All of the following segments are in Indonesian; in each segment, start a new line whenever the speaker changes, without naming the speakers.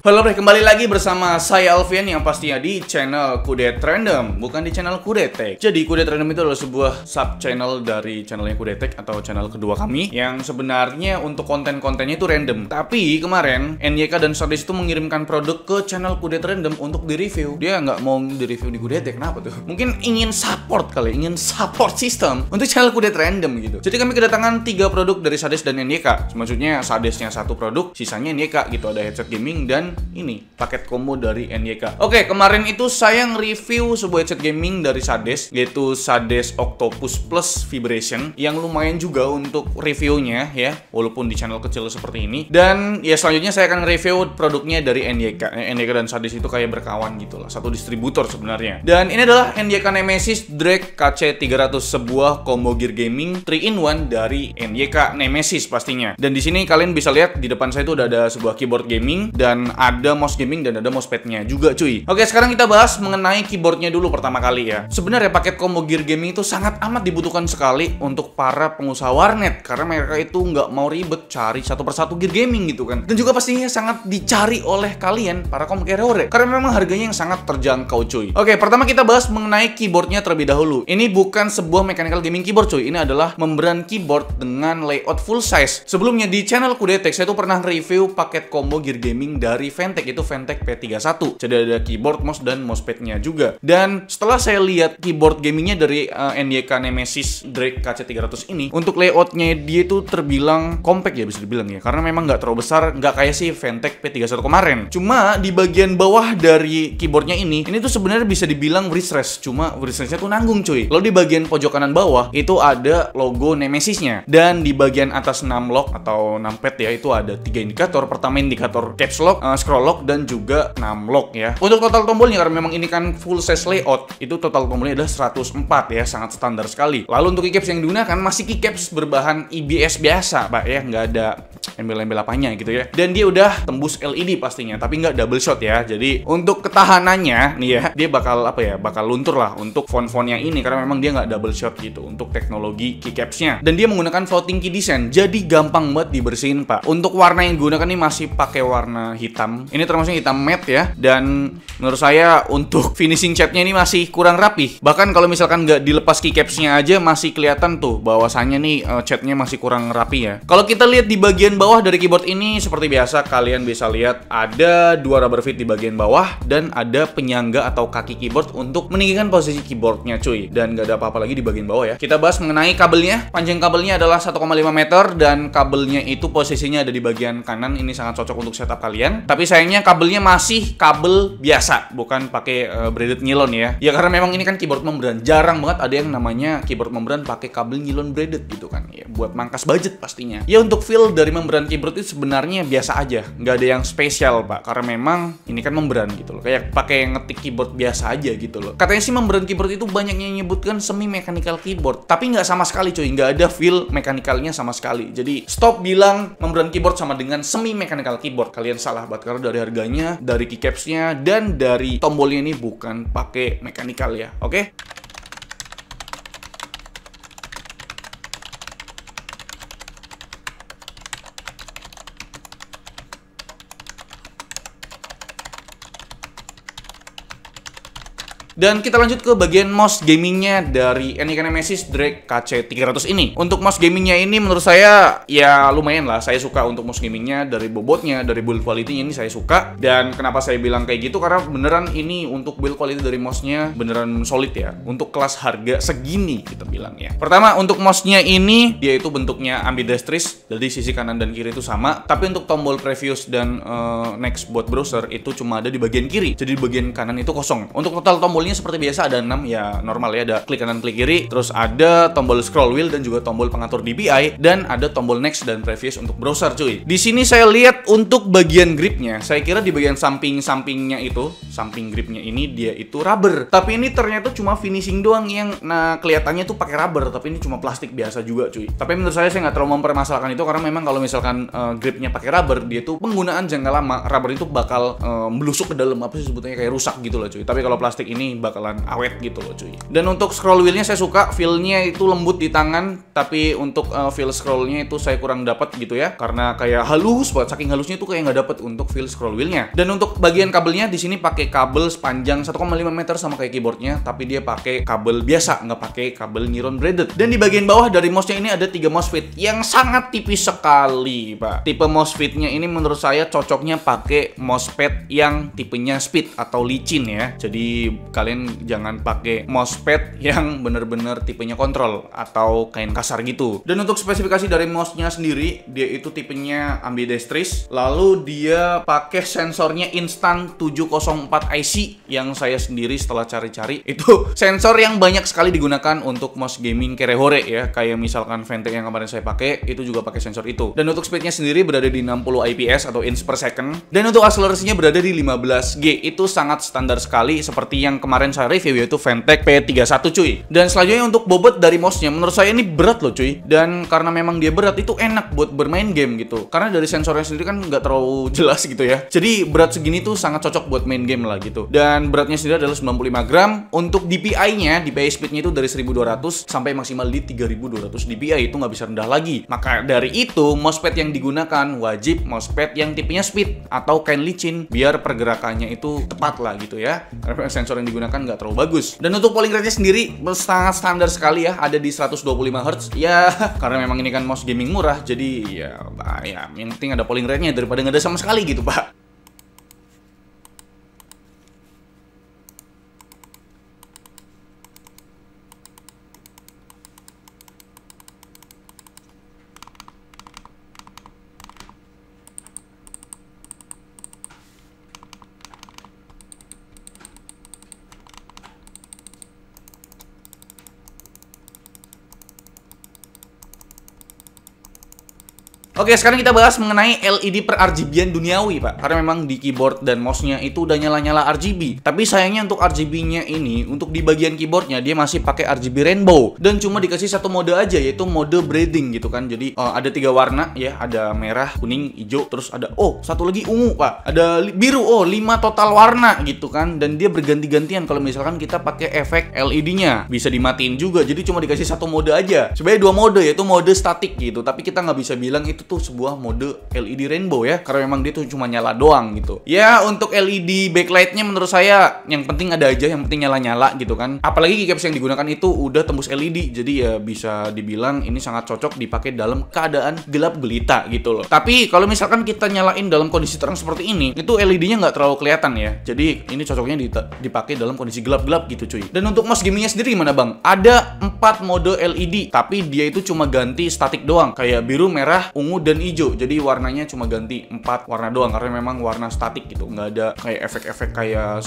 Halo bre, kembali lagi bersama saya Alfian yang pastinya di channel Kudet Random, bukan di channel Kudetek. Jadi Kudet Random itu adalah sebuah sub channel dari channelnya Kudetek atau channel kedua kami yang sebenarnya untuk konten-kontennya itu random. Tapi kemarin NYK dan Sadis itu mengirimkan produk ke channel Kudet Random untuk di-review. Dia nggak mau di-review di Kudetek, kenapa tuh? Mungkin ingin support kali, ingin support system untuk channel Kudet Random gitu. Jadi kami kedatangan 3 produk dari Sadis dan NYK. Maksudnya Sadisnya 1 produk, sisanya NYK gitu. Ada headset gaming dan ini paket combo dari NYK. Oke, kemarin itu saya nge-review sebuah headset gaming dari Sadis, yaitu Sadis Octopus Plus Vibration, yang lumayan juga untuk reviewnya ya, walaupun di channel kecil seperti ini. Dan ya selanjutnya saya akan nge-review produknya dari NYK. NYK dan Sadis itu kayak berkawan gitu lah, satu distributor sebenarnya. Dan ini adalah NYK Nemesis Drake KC300, sebuah combo gear gaming 3-in-1 dari NYK Nemesis pastinya. Dan di sini kalian bisa lihat di depan saya itu udah ada sebuah keyboard gaming dan ada mouse gaming dan ada mousepadnya juga cuy. Oke, sekarang kita bahas mengenai keyboardnya dulu pertama kali ya. Sebenarnya paket combo gear gaming itu sangat amat dibutuhkan sekali untuk para pengusaha warnet, karena mereka itu nggak mau ribet cari satu persatu gear gaming gitu kan. Dan juga pastinya sangat dicari oleh kalian para komputer karena memang harganya yang sangat terjangkau cuy. Oke, pertama kita bahas mengenai keyboardnya terlebih dahulu. Ini bukan sebuah mechanical gaming keyboard cuy. Ini adalah membran keyboard dengan layout full size. Sebelumnya di channel Kudetek saya tuh pernah review paket combo gear gaming dari Ventec, itu Ventec P31. Jadi ada keyboard, mouse, dan mousepadnya juga. Dan setelah saya lihat keyboard gamingnya dari NYK Nemesis Drake KC300 ini, untuk layoutnya dia itu terbilang compact ya, bisa dibilang ya, karena memang nggak terlalu besar, nggak kayak si Ventec P31 kemarin. Cuma di bagian bawah dari keyboardnya ini tuh sebenarnya bisa dibilang wrist rest, cuma wrist restnya tuh nanggung cuy. Lalu di bagian pojok kanan bawah itu ada logo Nemesisnya, dan di bagian atas numlock atau numpad ya, itu ada 3 indikator. Pertama indikator caps lock, scroll lock, dan juga numlock ya. Untuk total tombolnya, karena memang ini kan full size layout, itu total tombolnya adalah 104 ya, sangat standar sekali. Lalu untuk keycaps yang digunakan masih keycaps berbahan IBS biasa pak ya, nggak ada embel-embel apanya gitu ya. Dan dia udah tembus LED pastinya, tapi nggak double shot ya. Jadi untuk ketahanannya nih ya, dia bakal bakal luntur lah untuk font-fontnya ini, karena memang dia nggak double shot gitu untuk teknologi keycapsnya. Dan dia menggunakan floating key design, jadi gampang banget dibersihin pak. Untuk warna yang digunakan ini masih pakai warna hitam. Ini termasuk hitam matte ya. Dan menurut saya untuk finishing catnya ini masih kurang rapi. Bahkan kalau misalkan nggak dilepas keycapsnya aja masih kelihatan tuh bahwasannya nih catnya masih kurang rapi ya. Kalau kita lihat di bagian bawah dari keyboard ini, seperti biasa kalian bisa lihat ada 2 rubber feet di bagian bawah dan ada penyangga atau kaki keyboard untuk meninggikan posisi keyboardnya cuy. Dan nggak ada apa-apa lagi di bagian bawah ya. Kita bahas mengenai kabelnya. Panjang kabelnya adalah 1,5 meter dan kabelnya itu posisinya ada di bagian kanan. Ini sangat cocok untuk setup kalian. Tapi sayangnya kabelnya masih kabel biasa, bukan pakai braided nylon ya. Ya karena memang ini kan keyboard membran. Jarang banget ada yang namanya keyboard membran pakai kabel nylon braided gitu kan. Ya buat mangkas budget pastinya. Ya untuk feel dari membran keyboard itu sebenarnya biasa aja, nggak ada yang spesial pak, karena memang ini kan membran gitu loh, kayak pakai ngetik keyboard biasa aja gitu loh. Katanya sih membran keyboard itu banyak yang nyebutkan semi mechanical keyboard, tapi nggak sama sekali cuy, nggak ada feel mechanical-nya sama sekali. Jadi stop bilang membran keyboard sama dengan semi mechanical keyboard, kalian salah banget, karena dari harganya, dari keycapsnya, dan dari tombolnya ini bukan pakai mechanical ya, oke? Dan kita lanjut ke bagian mouse gamingnya dari NYK Nemesis Drake KC300 ini. Untuk mouse gamingnya ini menurut saya ya lumayan lah. Saya suka untuk mouse gamingnya, dari bobotnya, dari build quality-nya ini saya suka. Dan kenapa saya bilang kayak gitu, karena beneran ini untuk build quality dari mouse-nya beneran solid ya. Untuk kelas harga segini kita bilang ya. Pertama untuk mouse-nya ini, dia itu bentuknya ambidextrous, jadi sisi kanan dan kiri itu sama. Tapi untuk tombol previous dan next buat browser itu cuma ada di bagian kiri. Jadi di bagian kanan itu kosong. Untuk total tombol seperti biasa ada 6 ya, normal ya, ada klik kanan klik kiri, terus ada tombol scroll wheel dan juga tombol pengatur DPI, dan ada tombol next dan previous untuk browser cuy. Di sini saya lihat untuk bagian gripnya, saya kira di bagian sampingnya itu, samping gripnya ini dia itu rubber, tapi ini ternyata cuma finishing doang yang kelihatannya tuh pakai rubber, tapi ini cuma plastik biasa juga cuy. Tapi menurut saya nggak terlalu mempermasalahkan itu, karena memang kalau misalkan gripnya pakai rubber, dia tuh penggunaan jangka lama rubber itu bakal melusuk ke dalam, apa sih sebutnya, kayak rusak gitu loh cuy. Tapi kalau plastik ini ini bakalan awet gitu loh cuy. Dan untuk scroll wheelnya saya suka, feel-nya itu lembut di tangan, tapi untuk feel scrollnya itu saya kurang dapat gitu ya, karena kayak halus banget, saking halusnya itu kayak nggak dapat untuk feel scroll wheelnya. Dan untuk bagian kabelnya di sini pakai kabel sepanjang 1,5 meter sama kayak keyboardnya, tapi dia pakai kabel biasa, nggak pakai kabel nylon braided. Dan di bagian bawah dari mouse-nya ini ada 3 MOSFET yang sangat tipis sekali, Pak. Tipe MOSFET-nya ini menurut saya cocoknya pakai MOSFET yang tipenya speed atau licin ya. Jadi kalian jangan pakai MOSFET yang bener-bener tipenya kontrol atau kain kasar gitu. Dan untuk spesifikasi dari mouse-nya sendiri, dia itu tipenya ambidextrous. Lalu dia pakai sensornya Instant 704 IC yang saya sendiri setelah cari-cari itu sensor yang banyak sekali digunakan untuk mouse gaming Kerehore ya. Kayak misalkan Ventec yang kemarin saya pakai itu juga pakai sensor itu. Dan untuk speednya sendiri berada di 60 IPS atau inch per second. Dan untuk akselerasinya berada di 15G. Itu sangat standar sekali seperti yang kemarin saya review, yaitu Ventec P31 cuy. Dan selanjutnya untuk bobot dari mouse-nya, menurut saya ini berat loh cuy. Dan karena memang dia berat, itu enak buat bermain game gitu. Karena dari sensornya sendiri kan nggak terlalu jelas gitu ya. Jadi berat segini tuh sangat cocok buat main game lah gitu. Dan beratnya sendiri adalah 95 gram. Untuk DPI-nya, DPI speednya itu dari 1200 sampai maksimal di 3200 DPI, itu nggak bisa rendah lagi. Maka dari itu, mousepad yang digunakan wajib mousepad yang tipenya speed atau kain licin, biar pergerakannya itu tepat lah gitu ya. Karena sensor yang digunakan nggak terlalu bagus. Dan untuk polling rate-nya sendiri sangat standar sekali ya, ada di 125 Hz. Ya, karena memang ini kan mouse gaming murah, jadi ya yang penting ada polling rate-nya daripada nggak ada sama sekali gitu, Pak. Oke, sekarang kita bahas mengenai LED per RGB-an duniawi, Pak. Karena memang di keyboard dan mouse-nya itu udah nyala-nyala RGB. Tapi sayangnya untuk RGB-nya ini, untuk di bagian keyboardnya, dia masih pakai RGB rainbow. Dan cuma dikasih satu mode aja, yaitu mode breathing gitu kan. Jadi ada 3 warna ya, ada merah, kuning, hijau, terus ada, satu lagi ungu, Pak. Ada biru, 5 total warna gitu kan. Dan dia berganti-gantian kalau misalkan kita pakai efek LED-nya. Bisa dimatiin juga, jadi cuma dikasih satu mode aja. Sebenarnya 2 mode, yaitu mode statik gitu. Tapi kita nggak bisa bilang itu tuh sebuah mode LED rainbow ya, karena memang dia tuh cuma nyala doang gitu. Ya, untuk LED backlight-nya menurut saya yang penting ada aja, yang penting nyala-nyala gitu kan. Apalagi keycaps yang digunakan itu udah tembus LED, jadi ya bisa dibilang ini sangat cocok dipakai dalam keadaan gelap gelita gitu loh. Tapi kalau misalkan kita nyalain dalam kondisi terang seperti ini, itu LED-nya nggak terlalu kelihatan ya. Jadi ini cocoknya dipakai dalam kondisi gelap-gelap gitu cuy. Dan untuk mouse gamingnya sendiri gimana bang? Ada 4 mode LED, tapi dia itu cuma ganti statik doang, kayak biru, merah, ungu, dan hijau. Jadi warnanya cuma ganti 4 warna doang, karena memang warna statik gitu, nggak ada kayak efek-efek kayak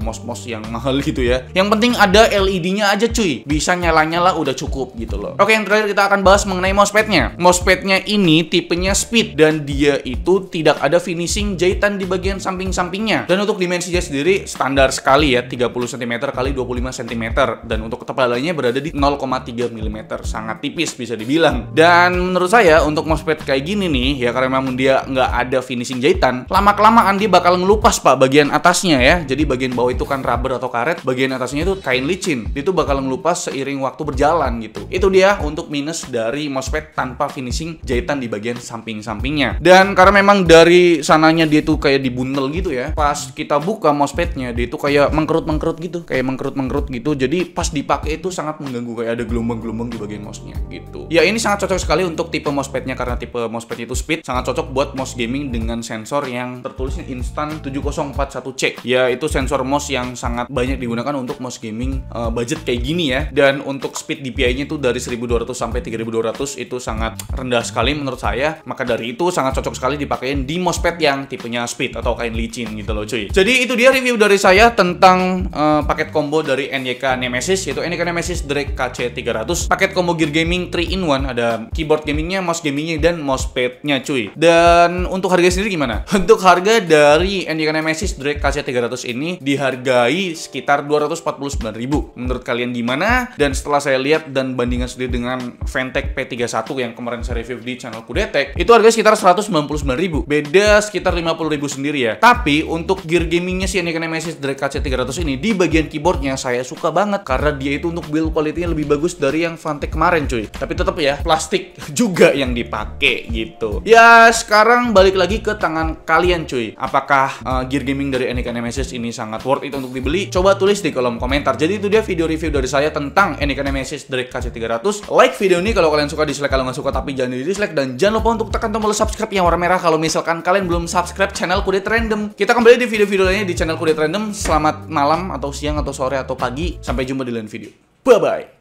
mouse-mouse yang mahal gitu ya. Yang penting ada LED-nya aja cuy, bisa nyala-nyala udah cukup gitu loh. Oke, yang terakhir kita akan bahas mengenai mousepad-nya. Mousepad-nya ini tipenya speed, dan dia itu tidak ada finishing jahitan di bagian samping-sampingnya. Dan untuk dimensinya sendiri standar sekali ya, 30 cm kali 25 cm, dan untuk ketebalannya berada di 0,3 mm, sangat tipis bisa dibilang. Dan menurut saya untuk mousepad kayak gini nih ya, karena memang dia nggak ada finishing jahitan, lama-kelamaan dia bakal ngelupas pak bagian atasnya ya. Jadi bagian bawah itu kan rubber atau karet, bagian atasnya itu kain licin, itu bakal ngelupas seiring waktu berjalan gitu. Itu dia untuk minus dari mousepad tanpa finishing jahitan di bagian samping-sampingnya. Dan karena memang dari sananya dia tuh kayak dibuntel gitu ya, pas kita buka mousepadnya dia itu kayak mengkerut-mengkerut gitu, kayak mengkerut-mengkerut gitu. Jadi pas dipakai itu sangat mengganggu, kayak ada gelombang-gelombang di bagian mouse-nya gitu. Ya ini sangat cocok sekali untuk tipe mousepadnya, karena tipe mousepad itu speed, sangat cocok buat mouse gaming dengan sensor yang tertulisnya Instant 7041C. Ya itu sensor mouse yang sangat banyak digunakan untuk mouse gaming budget kayak gini ya. Dan untuk speed DPI-nya itu dari 1200 sampai 3200, itu sangat rendah sekali menurut saya. Maka dari itu sangat cocok sekali dipakein di mousepad yang tipenya speed atau kain licin gitu loh cuy. Jadi itu dia review dari saya tentang paket combo dari NYK Nemesis, yaitu NYK Nemesis Drake KC300. Paket combo gear gaming 3-in-1, ada keyboard gamingnya, mouse gamingnya, dan dan mousepad-nya cuy. Dan untuk harga sendiri gimana? Untuk harga dari NIK Nemesis Drake KC300 ini dihargai sekitar 249.000. Menurut kalian gimana? Dan setelah saya lihat dan bandingkan sendiri dengan Ventec P31 yang kemarin saya review di channel Kudetek, itu harganya sekitar 199.000. Beda sekitar 50.000 sendiri ya. Tapi untuk gear gamingnya si NIK Nemesis Drake KC300 ini, di bagian keyboardnya saya suka banget karena dia itu untuk build quality-nya lebih bagus dari yang Vantec kemarin cuy. Tapi tetap ya, plastik juga yang dipakai gitu. Ya, sekarang balik lagi ke tangan kalian cuy. Apakah gear gaming dari NIK Nemesis ini sangat worth it untuk dibeli? Coba tulis di kolom komentar. Jadi itu dia video review dari saya tentang NIK Nemesis Drake KC300. Like video ini kalau kalian suka, dislike kalau nggak suka, tapi jangan di dislike. Dan jangan lupa untuk tekan tombol subscribe yang warna merah kalau misalkan kalian belum subscribe channel Kudet Random. Kita kembali di video-video lainnya di channel Kudet Random. Selamat malam atau siang atau sore atau pagi. Sampai jumpa di lain video. Bye bye.